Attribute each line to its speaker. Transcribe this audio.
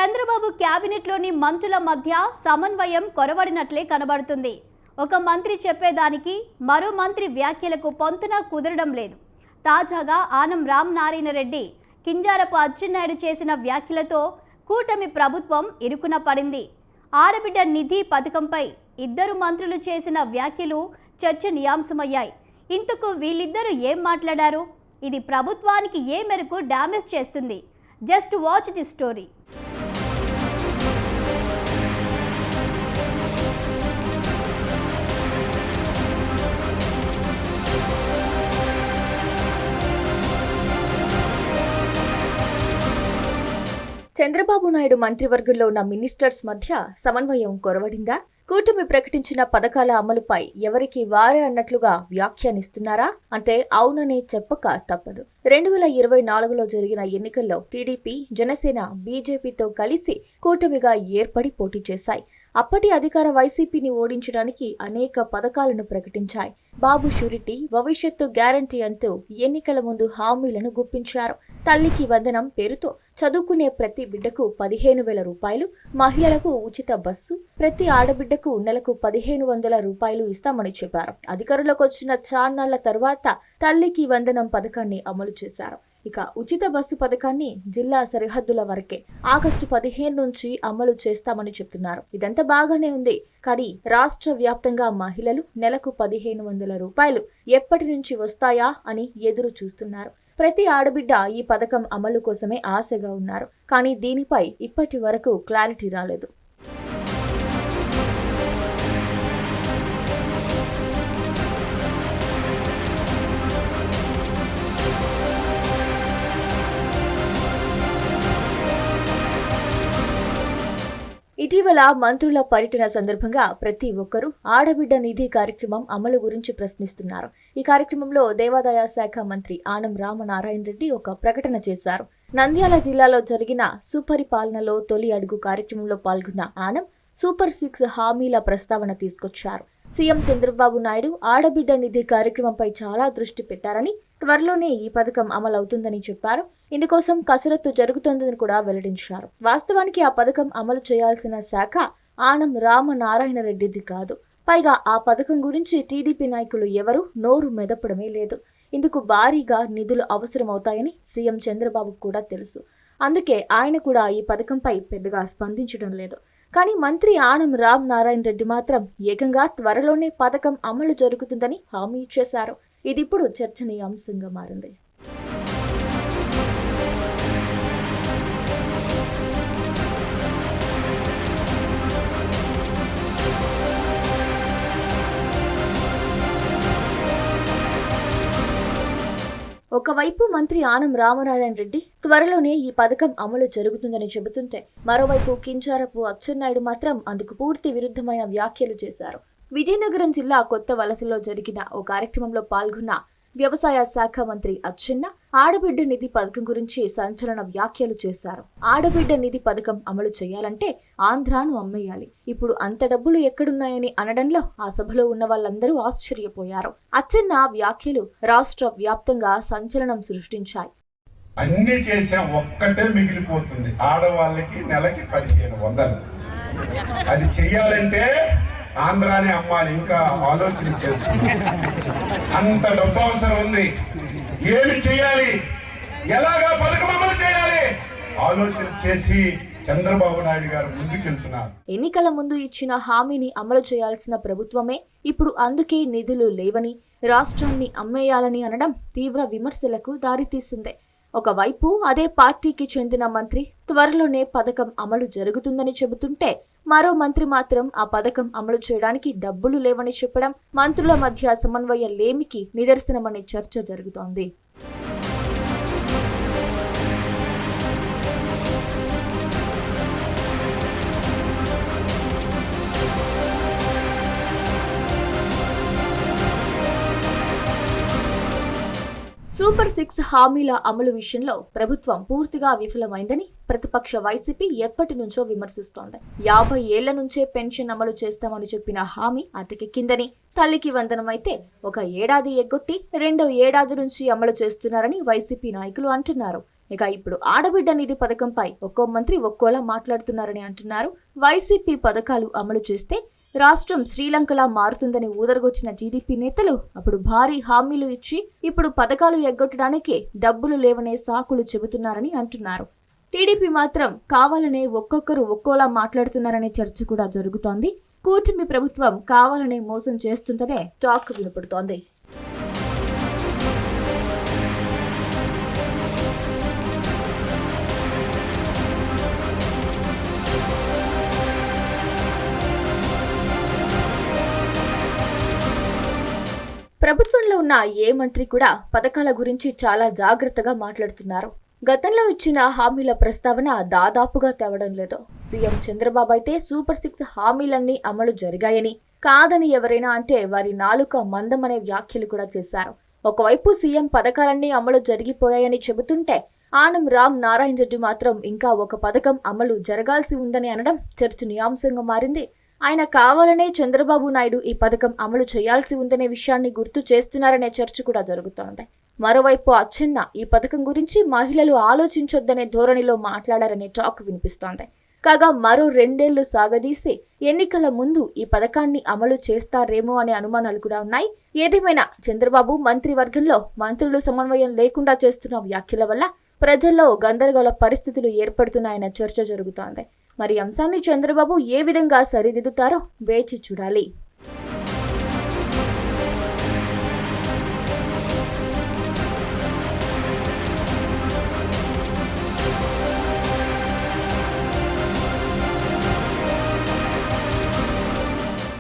Speaker 1: చంద్రబాబు క్యాబినెట్లోని మంత్రుల మధ్య సమన్వయం కొరవడినట్లే కనబడుతుంది. ఒక మంత్రి చెప్పేదానికి మరో మంత్రి వ్యాఖ్యలకు పొంతన కుదరడం లేదు. తాజాగా ఆనం రామనారాయణ రెడ్డి, కింజారపు అచ్చెన్నాయుడు చేసిన వ్యాఖ్యలతో కూటమి ప్రభుత్వం ఇరుకున పడింది. ఆడబిడ్డ నిధి పథకంపై ఇద్దరు మంత్రులు చేసిన వ్యాఖ్యలు చర్చనీయాంశమయ్యాయి. ఇంతకు వీళ్ళిద్దరూ ఏం మాట్లాడారు? ఇది ప్రభుత్వానికి ఏ మేరకు డ్యామేజ్ చేస్తుంది? Just watch the story.
Speaker 2: Chandrababu Naidu మంత్రివర్గంలో ఉన్న మినిస్టర్స్ మధ్య సమన్వయం కొరవడిందా? కూటమి ప్రకటించిన పథకాల అమలుపై ఎవరికి వారే అన్నట్లుగా వ్యాఖ్యానిస్తున్నారా అంటే అవుననే చెప్పక తప్పదు. 2024లో జరిగిన ఎన్నికల్లో టీడీపీ, జనసేన, బీజేపీతో కలిసి కూటమిగా ఏర్పడి పోటీ చేశాయి. అప్పటి అధికార వైసీపీని ఓడించడానికి అనేక పథకాలను ప్రకటించాయి. బాబు షూరిటీ, భవిష్యత్తు గ్యారంటీ అంటూ ఎన్నికల ముందు హామీలను గుప్పించారు. తల్లికి వందనం పేరుతో చదువుకునే ప్రతి బిడ్డకు 15,000 రూపాయలు, మహిళలకు ఉచిత బస్సు, ప్రతి ఆడబిడ్డకు నెలకు 1,500 రూపాయలు ఇస్తామని చెప్పారు. అధికారంలోకి వచ్చిన చాన్నాళ్ల తర్వాత తల్లికి వందనం పథకాన్ని అమలు చేశారు. ఇక ఉచిత బస్సు పథకాన్ని జిల్లా సరిహద్దుల వరకే ఆగస్టు 15 నుంచి అమలు చేస్తామని చెప్తున్నారు. ఇదంతా బాగానే ఉంది. కానీ రాష్ట్ర వ్యాప్తంగా మహిళలు నెలకు 1,500 రూపాయలు ఎప్పటి నుంచి వస్తాయా అని ఎదురు చూస్తున్నారు. ప్రతి ఆడబిడ్డ ఈ పథకం అమలు కోసమే ఆశగా ఉన్నారు. కానీ దీనిపై ఇప్పటి వరకు క్లారిటీ రాలేదు. ఇటీవల మంత్రుల పర్యటన సందర్భంగా ప్రతి ఒక్కరూ ఆడబిడ్డ నిధి కార్యక్రమం అమలు గురించి ప్రశ్నిస్తున్నారు. ఈ కార్యక్రమంలో దేవాదాయ శాఖ మంత్రి ఆనం రామనారాయణ రెడ్డి ఒక ప్రకటన చేశారు. నంద్యాల జిల్లాలో జరిగిన సుపరిపాలనలో తొలి అడుగు కార్యక్రమంలో పాల్గొన్న ఆనం సూపర్ 6 హామీల ప్రస్తావన తీసుకొచ్చారు. సీఎం చంద్రబాబు నాయుడు ఆడబిడ్డ నిధి కార్యక్రమంపై చాలా దృష్టి పెట్టారని, త్వరలోనే ఈ పథకం అమలవుతుందని చెప్పారు. ఇందుకోసం కసరత్తు జరుగుతోందని కూడా వెల్లడించారు. వాస్తవానికి ఆ పథకం అమలు చేయాల్సిన శాఖ ఆనం రామనారాయణ రెడ్డిది కాదు. పైగా ఆ పథకం గురించి టీడీపీ నాయకులు ఎవరూ నోరు మెదపడమే లేదు. ఇందుకు భారీగా నిధులు అవసరమవుతాయని సీఎం చంద్రబాబు కూడా తెలుసు. అందుకే ఆయన కూడా ఈ పథకంపై పెద్దగా స్పందించడం లేదు. కానీ మంత్రి ఆనం రామనారాయణ రెడ్డి మాత్రం ఏకంగా త్వరలోనే పథకం అమలు జరుగుతుందని హామీ ఇచ్చేశారు. ఇది ఇప్పుడు చర్చనీయాంశంగా మారింది. ఒకవైపు మంత్రి ఆనం రామనారాయణ రెడ్డి త్వరలోనే ఈ పథకం అమలు జరుగుతుందని చెబుతుంటే, మరోవైపు కింజారపు అచ్చెన్నాయుడు మాత్రం అందుకు పూర్తి విరుద్ధమైన వ్యాఖ్యలు చేశారు. విజయనగరం జిల్లా కొత్త వలసలో జరిగిన ఓ కార్యక్రమంలో పాల్గొన్న వ్యవసాయ శాఖ మంత్రి అచ్చెన్న ఆడబిడ్డ నిధి పథకం గురించి సంచలన వ్యాఖ్యలు చేశారు. ఆడబిడ్డ నిధి పథకం అమలు చేయాలంటే ఆంధ్రాను అమ్మేయాలి. ఇప్పుడు అంత డబ్బులు ఎక్కడున్నాయని అనడంలో ఆ సభలో ఉన్న వాళ్ళందరూ ఆశ్చర్యపోయారు. అచ్చెన్న వ్యాఖ్యలు రాష్ట్ర వ్యాప్తంగా సంచలనం సృష్టించాయి.
Speaker 3: అన్ని చేసే ఒక్కటే మిగిలిపోతుంది, ఆడవాళ్ళకి నెలకి 1,500. అది చెయ్యాలంటే ఆంధ్రాని అమ్మాలి. ఇంకా ఆలోచన చేస్తుంది. అంత డబ్బు అవసరం ఉంది. ఏమి చేయాలి, ఎలాగా పథకం అమలు చేయాలి ఆలోచన చేసి చంద్రబాబు నాయుడు గారు ముందుకెళ్తున్నారు.
Speaker 2: ఎన్నికల ముందు ఇచ్చిన హామీని అమలు చేయాల్సిన ప్రభుత్వమే ఇప్పుడు అందుకే నిధులు లేవని, రాష్ట్రాన్ని అమ్మేయాలని అనడం తీవ్ర విమర్శలకు దారితీసింది. ఒకవైపు అదే పార్టీకి చెందిన మంత్రి త్వరలోనే పథకం అమలు జరుగుతుందని చెబుతుంటే, మరో మంత్రి మాత్రం ఆ పథకం అమలు చేయడానికి డబ్బులు లేవని చెప్పడం మంత్రుల మధ్య సమన్వయ లేమికి నిదర్శనమనే చర్చ జరుగుతోంది. సూపర్ 6 హామీల అమలు విషయంలో ప్రభుత్వం పూర్తిగా విఫలమైందని ప్రతిపక్ష వైసీపీ ఎప్పటి నుంచో విమర్శిస్తోంది. 50 ఏళ్ల నుంచే పెన్షన్ అమలు చేస్తామని చెప్పిన హామీ అటకెక్కిందని, తల్లికి వందనం అయితే ఒక ఏడాది ఎగ్గొట్టి 2వ ఏడాది నుంచి అమలు చేస్తున్నారని వైసీపీ నాయకులు అంటున్నారు. ఇక ఇప్పుడు ఆడబిడ్డ నిధి పథకంపై ఒక్కో మంత్రి ఒక్కోలా మాట్లాడుతున్నారని అంటున్నారు. వైసీపీ పథకాలు అమలు చేస్తే రాష్ట్రం శ్రీలంకలా మారుతుందని ఊదరగొచ్చిన టీడీపీ నేతలు అప్పుడు భారీ హామీలు ఇచ్చి ఇప్పుడు పథకాలు ఎగ్గొట్టడానికే డబ్బులు లేవనే సాకులు చెబుతున్నారని అంటున్నారు. టీడీపీ మాత్రం కావాలనే ఒక్కొక్కరు ఒక్కోలా మాట్లాడుతున్నారనే చర్చ కూడా జరుగుతోంది. కూటమి ప్రభుత్వం కావాలనే మోసం చేస్తుందనే టాక్ వినపడుతోంది. ప్రభుత్వంలో ఉన్న ఏ మంత్రి కూడా పథకాల గురించి చాలా జాగ్రత్తగా మాట్లాడుతున్నారు. గతంలో ఇచ్చిన హామీల ప్రస్తావన దాదాపుగా తేవడం లేదు. సీఎం చంద్రబాబు అయితే సూపర్ 6 హామీలన్నీ అమలు జరిగాయని, కాదని ఎవరైనా అంటే వారి నాలుక మందమనే వ్యాఖ్యలు కూడా చేశారు. ఒకవైపు సీఎం పథకాలన్నీ అమలు జరిగిపోయాయని చెబుతుంటే ఆనం రామ్ నారాయణ రెడ్డి మాత్రం ఇంకా ఒక పథకం అమలు జరగాల్సి ఉందని అనడం చర్చనీయాంశంగా మారింది. ఆయన కావాలనే చంద్రబాబు నాయుడు ఈ పథకం అమలు చేయాల్సి ఉందనే విషయాన్ని గుర్తు చేస్తున్నారనే చర్చ కూడా జరుగుతోంది. మరోవైపు అచ్చెన్న ఈ పథకం గురించి మహిళలు ఆలోచించొద్దనే ధోరణిలో మాట్లాడారనే టాక్ వినిపిస్తోంది. కాగా మరో 2 ఏళ్లు సాగదీసి ఎన్నికల ముందు ఈ పథకాన్ని అమలు చేస్తారేమో అనే అనుమానాలు కూడా ఉన్నాయి. ఏదేమైనా చంద్రబాబు మంత్రివర్గంలో మంత్రులు సమన్వయం లేకుండా చేస్తున్న వ్యాఖ్యల వల్ల ప్రజల్లో గందరగోళ పరిస్థితులు ఏర్పడుతున్నాయన్న చర్చ జరుగుతోంది. మరి అంశాన్ని చంద్రబాబు ఏ విధంగా సరిదిద్దుతారో వేచి చూడాలి.